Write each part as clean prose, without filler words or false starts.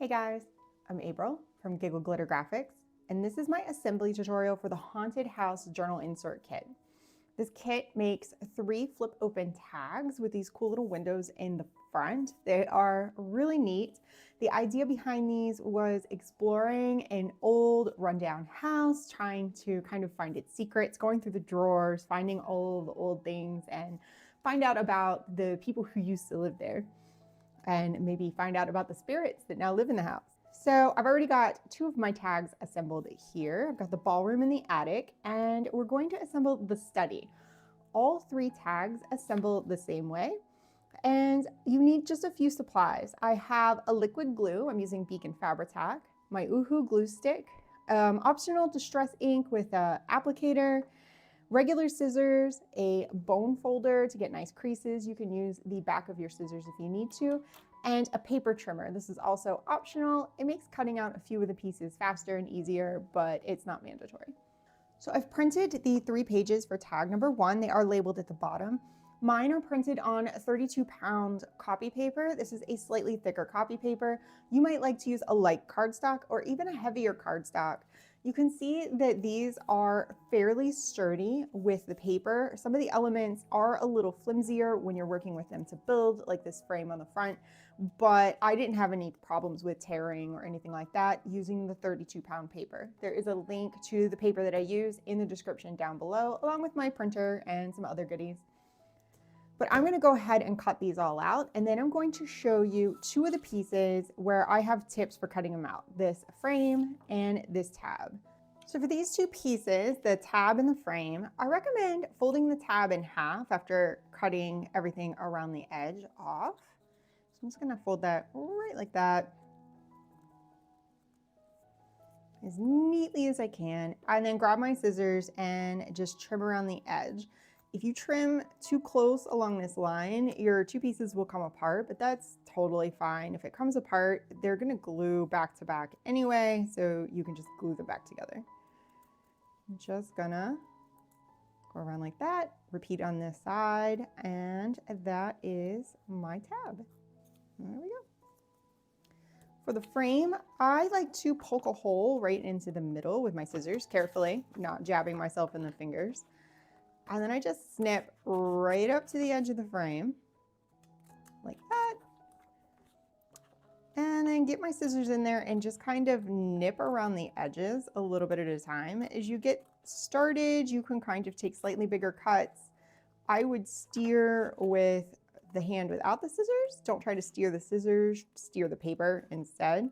Hey guys, I'm April from Giggle Glitter Graphics, and this is my assembly tutorial for the Haunted House Journal Insert Kit. This kit makes 3 flip open tags with these cool little windows in the front. They are really neat. The idea behind these was exploring an old rundown house, trying to kind of find its secrets, going through the drawers, finding all the old things, and find out about the people who used to live there, and maybe find out about the spirits that now live in the house. So I've already got 2 of my tags assembled here. I've got the ballroom in the attic, and we're going to assemble the study. All 3 tags assemble the same way, and you need just a few supplies. I have a liquid glue. I'm using Beacon Fabri-Tac, my Uhu glue stick, optional distress ink with an applicator, regular scissors, a bone folder to get nice creases. You can use the back of your scissors if you need to, and a paper trimmer. This is also optional. It makes cutting out a few of the pieces faster and easier, but it's not mandatory. So I've printed the 3 pages for tag number 1. They are labeled at the bottom. Mine are printed on 32-pound copy paper. This is a slightly thicker copy paper. You might like to use a light cardstock or even a heavier cardstock. You can see that these are fairly sturdy with the paper. Some of the elements are a little flimsier when you're working with them to build, like this frame on the front, but I didn't have any problems with tearing or anything like that using the 32-pound paper. There is a link to the paper that I use in the description down below, along with my printer and some other goodies. But I'm going to go ahead and cut these all out, and then I'm going to show you 2 of the pieces where I have tips for cutting them out, this frame and this tab. So for these 2 pieces, the tab and the frame, I recommend folding the tab in half after cutting everything around the edge off. So I'm just going to fold that right like that, as neatly as I can, and then grab my scissors and just trim around the edge. If you trim too close along this line, your 2 pieces will come apart, but that's totally fine. If it comes apart, they're going to glue back to back anyway, so you can just glue them back together. I'm just gonna go around like that, repeat on this side, and that is my tab. There we go. For the frame, I like to poke a hole right into the middle with my scissors, carefully, not jabbing myself in the fingers. And then I just snip right up to the edge of the frame, like that. And then get my scissors in there and just kind of nip around the edges a little bit at a time. As you get started, you can kind of take slightly bigger cuts. I would steer with the hand without the scissors. Don't try to steer the scissors, steer the paper instead.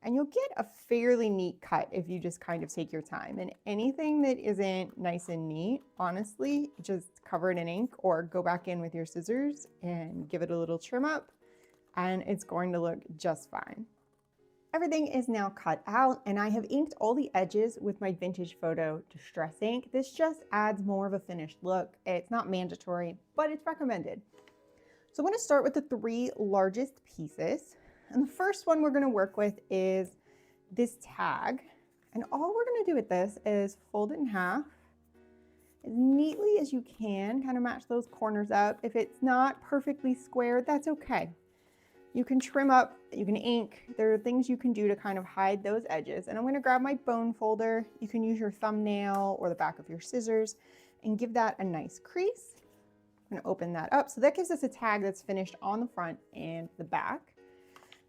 And you'll get a fairly neat cut if you just kind of take your time. And anything that isn't nice and neat, honestly, just cover it in ink or go back in with your scissors and give it a little trim up, and it's going to look just fine. Everything is now cut out, and I have inked all the edges with my Vintage Photo Distress ink. This just adds more of a finished look. It's not mandatory, but it's recommended. So I'm going to start with the 3 largest pieces. And the first one we're going to work with is this tag. And all we're going to do with this is fold it in half as neatly as you can, kind of match those corners up. If it's not perfectly square, that's okay. You can trim up, you can ink. There are things you can do to kind of hide those edges. And I'm going to grab my bone folder. You can use your thumbnail or the back of your scissors and give that a nice crease. I'm going to open that up. So that gives us a tag that's finished on the front and the back.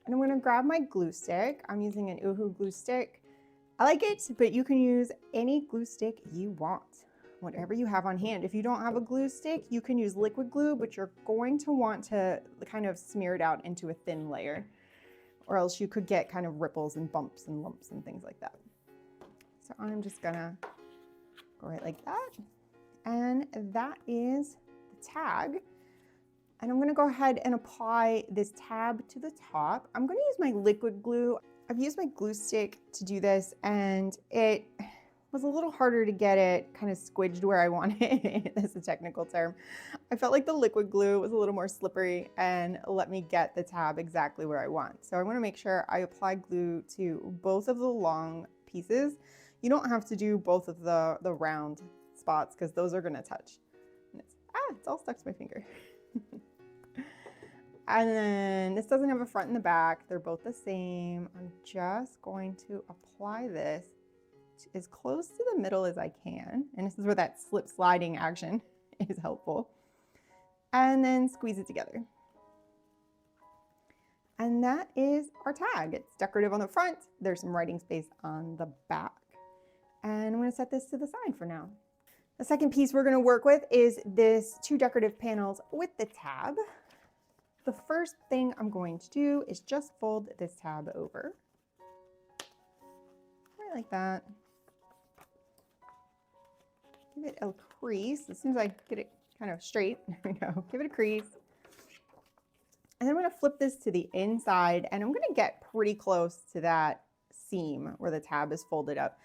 And I'm going to grab my glue stick. I'm using an Uhu glue stick. I like it, but you can use any glue stick you want, whatever you have on hand. If you don't have a glue stick, you can use liquid glue, but you're going to want to kind of smear it out into a thin layer, or else you could get kind of ripples and bumps and lumps and things like that. So I'm just gonna go right like that. And that is the tag. And I'm going to go ahead and apply this tab to the top. I'm going to use my liquid glue. I've used my glue stick to do this, and it was a little harder to get it kind of squidged where I wanted it. That's a technical term. I felt like the liquid glue was a little more slippery and let me get the tab exactly where I want. So I want to make sure I apply glue to both of the long pieces. You don't have to do both of the round spots because those are going to touch. And it's all stuck to my finger. And then this doesn't have a front and the back. They're both the same. I'm just going to apply this as close to the middle as I can. And this is where that slip sliding action is helpful. And then squeeze it together. And that is our tag. It's decorative on the front. There's some writing space on the back. And I'm going to set this to the side for now. The second piece we're going to work with is this 2 decorative panels with the tab. The first thing I'm going to do is just fold this tab over. Right like that. Give it a crease as soon as I get it kind of straight. There we go. Give it a crease. And then I'm going to flip this to the inside, and I'm going to get pretty close to that seam where the tab is folded up.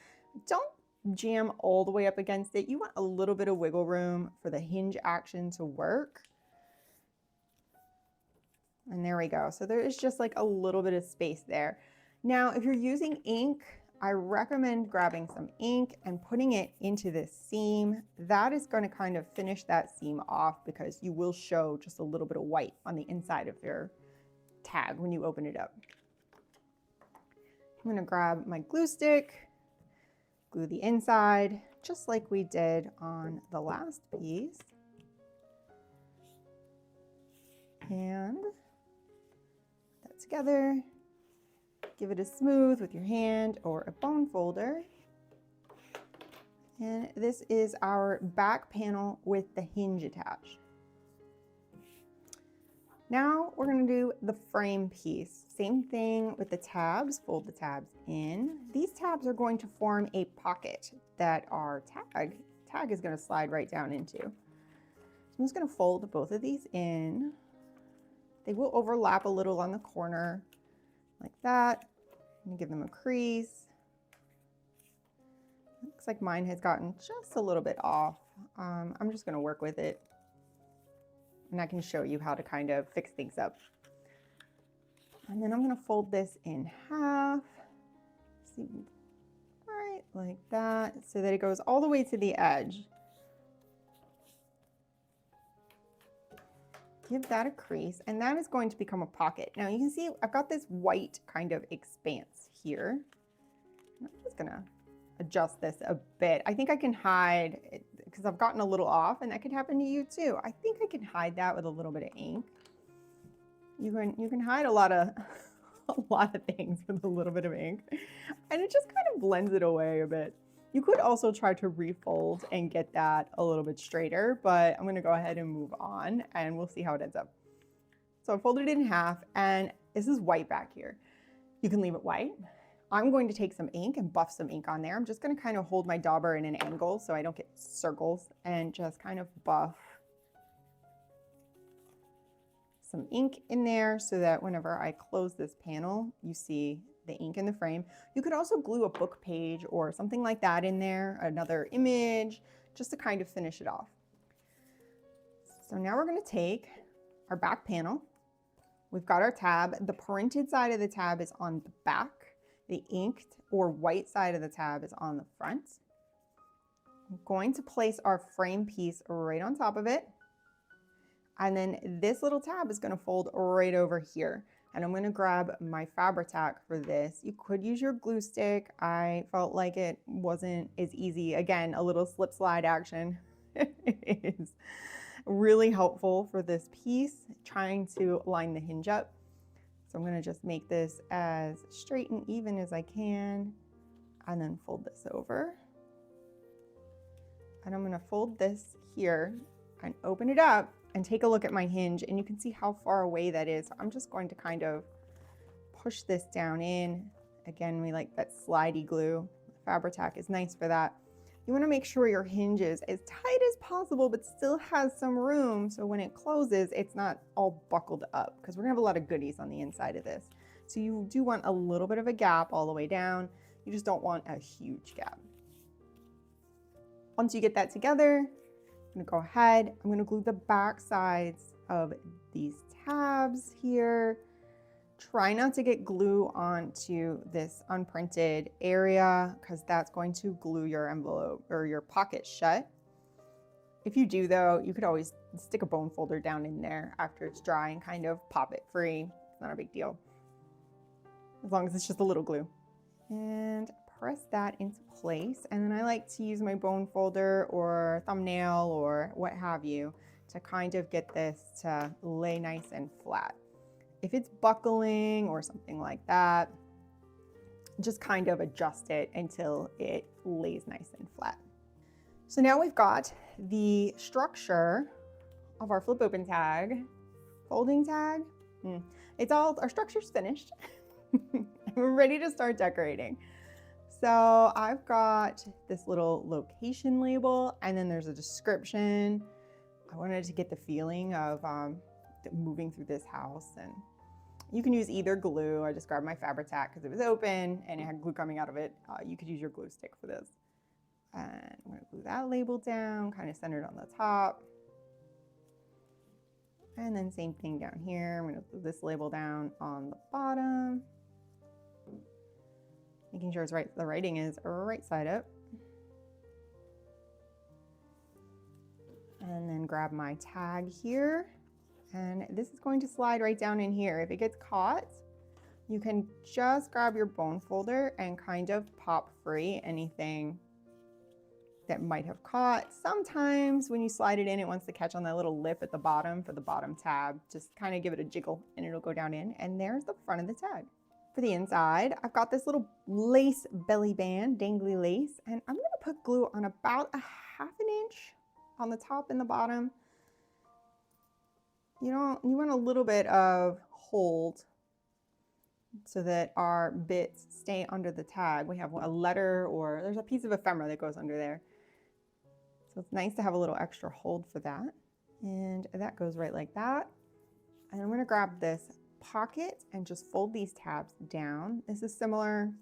Don't jam all the way up against it. You want a little bit of wiggle room for the hinge action to work. And there we go. So there is just like a little bit of space there. Now, if you're using ink, I recommend grabbing some ink and putting it into this seam. That is going to kind of finish that seam off because you will show just a little bit of white on the inside of your tag when you open it up. I'm going to grab my glue stick, glue the inside, just like we did on the last piece. And that together. Give it a smooth with your hand or a bone folder. And this is our back panel with the hinge attached. Now we're going to do the frame piece. Same thing with the tabs. Fold the tabs in. These tabs are going to form a pocket that our tag is going to slide right down into. So I'm just going to fold both of these in. They will overlap a little on the corner like that. And give them a crease. Looks like mine has gotten just a little bit off. I'm just going to work with it, and I can show you how to kind of fix things up. And then I'm going to fold this in half. See, right like that, so that it goes all the way to the edge. Give that a crease, and that is going to become a pocket. Now you can see I've got this white kind of expanse here. I'm just gonna adjust this a bit. I think I can hide it because I've gotten a little off, and that could happen to you too. I think I can hide that with a little bit of ink. You can hide a lot of things with a little bit of ink, and it just kind of blends it away a bit. You could also try to refold and get that a little bit straighter, but I'm going to go ahead and move on, and we'll see how it ends up. So I folded it in half, and this is white back here. You can leave it white. I'm going to take some ink and buff some ink on there. I'm just going to kind of hold my dauber in an angle so I don't get circles, and just kind of buff some ink in there so that whenever I close this panel, you see the ink in the frame. You could also glue a book page or something like that in there, another image, just to kind of finish it off. So now we're going to take our back panel. We've got our tab. The printed side of the tab is on the back. The inked or white side of the tab is on the front. I'm going to place our frame piece right on top of it. And then this little tab is going to fold right over here. And I'm going to grab my Fabri-Tac for this. You could use your glue stick. I felt like it wasn't as easy. Again, a little slip slide action is really helpful for this piece, trying to line the hinge up. So I'm going to just make this as straight and even as I can, and then fold this over. And I'm going to fold this here and open it up and take a look at my hinge, and you can see how far away that is. I'm just going to kind of push this down in. Again, we like that slidey glue. Fabri-Tac is nice for that. You want to make sure your hinge is as tight as possible, but still has some room, so when it closes, it's not all buckled up, because we're gonna have a lot of goodies on the inside of this. So you do want a little bit of a gap all the way down. You just don't want a huge gap. Once you get that together, I'm gonna go ahead, I'm gonna glue the back sides of these tabs here. Try not to get glue onto this unprinted area, because that's going to glue your envelope or your pocket shut. If you do though, you could always stick a bone folder down in there after it's dry and kind of pop it free. It's not a big deal, as long as it's just a little glue. And press that into place. And then I like to use my bone folder or thumbnail or what have you to kind of get this to lay nice and flat. If it's buckling or something like that, just kind of adjust it until it lays nice and flat. So now we've got the structure of our flip open tag, folding tag. Our structure's finished. We're ready to start decorating. So I've got this little location label, and then there's a description. I wanted to get the feeling of moving through this house, and you can use either glue. I just grabbed my Fabri-Tac because it was open and it had glue coming out of it. You could use your glue stick for this. And I'm going to glue that label down, kind of centered on the top. And then same thing down here. I'm going to glue this label down on the bottom. Making sure it's right, the writing is right side up. And then grab my tag here. And this is going to slide right down in here. If it gets caught, you can just grab your bone folder and kind of pop free anything that might have caught. Sometimes when you slide it in, it wants to catch on that little lip at the bottom for the bottom tab. Just kind of give it a jiggle and it'll go down in. And there's the front of the tag. For the inside, I've got this little lace belly band, dangly lace, and I'm gonna put glue on about a 1/2 inch on the top and the bottom. You want a little bit of hold so that our bits stay under the tag. We have a letter, or there's a piece of ephemera that goes under there. So it's nice to have a little extra hold for that. And that goes right like that. And I'm gonna grab this pocket and just fold these tabs down. This is similar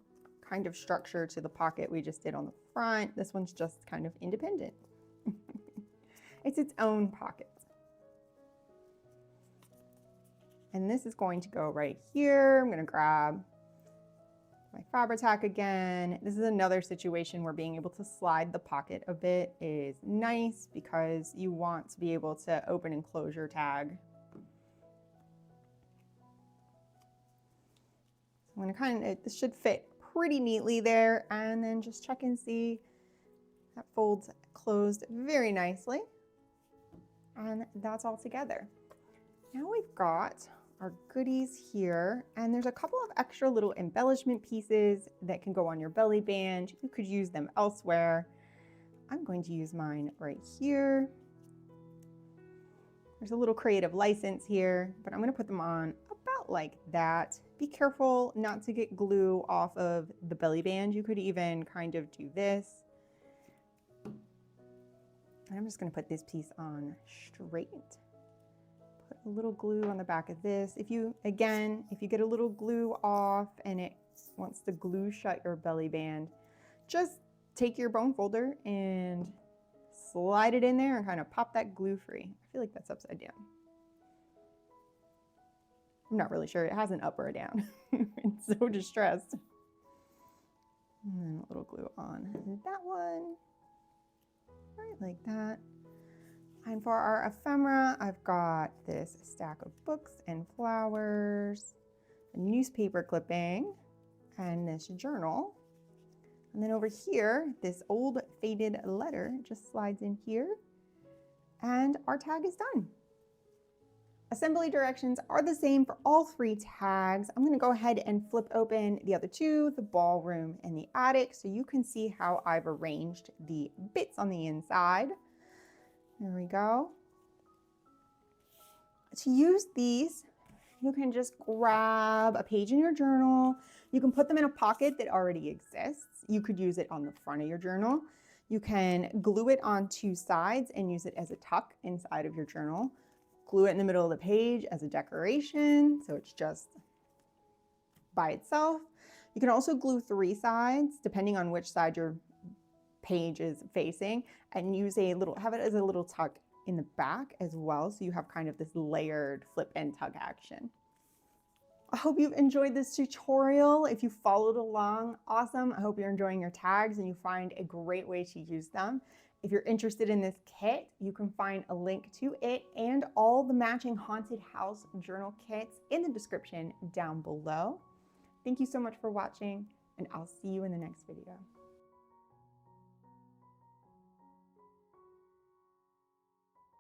kind of structure to the pocket we just did on the front. This one's just kind of independent. It's its own pocket. And this is going to go right here. I'm gonna grab my Fabri-Tac again. This is another situation where being able to slide the pocket a bit is nice because you want to be able to open and close your tag. So I'm gonna this should fit pretty neatly there, and then just check and see that folds closed very nicely. And that's all together. Now we've got our goodies here, and there's a couple of extra little embellishment pieces that can go on your belly band. You could use them elsewhere. I'm going to use mine right here. There's a little creative license here, but I'm going to put them on about like that. Be careful not to get glue off of the belly band. You could even kind of do this. And I'm just going to put this piece on straight. Put a little glue on the back of this. If you get a little glue off and it wants to glue shut your belly band, just take your bone folder and slide it in there and kind of pop that glue free. I feel like that's upside down. I'm not really sure. It has an up or a down. It's so distressed. And then a little glue on that one. Right like that. And for our ephemera, I've got this stack of books and flowers, a newspaper clipping, and this journal. And then over here, this old faded letter just slides in here, and our tag is done. Assembly directions are the same for all 3 tags. I'm going to go ahead and flip open the other 2, the ballroom and the attic, so you can see how I've arranged the bits on the inside. There we go. To use these, you can just grab a page in your journal. You can put them in a pocket that already exists. You could use it on the front of your journal. You can glue it on 2 sides and use it as a tuck inside of your journal. Glue it in the middle of the page as a decoration, so it's just by itself. You can also glue 3 sides, depending on which side your page is facing, and have it as a little tuck in the back as well, so you have kind of this layered flip and tug action. I hope you've enjoyed this tutorial. If you followed along, awesome. I hope you're enjoying your tags and you find a great way to use them. If you're interested in this kit, you can find a link to it and all the matching haunted house journal kits in the description down below. Thank you so much for watching, and I'll see you in the next video.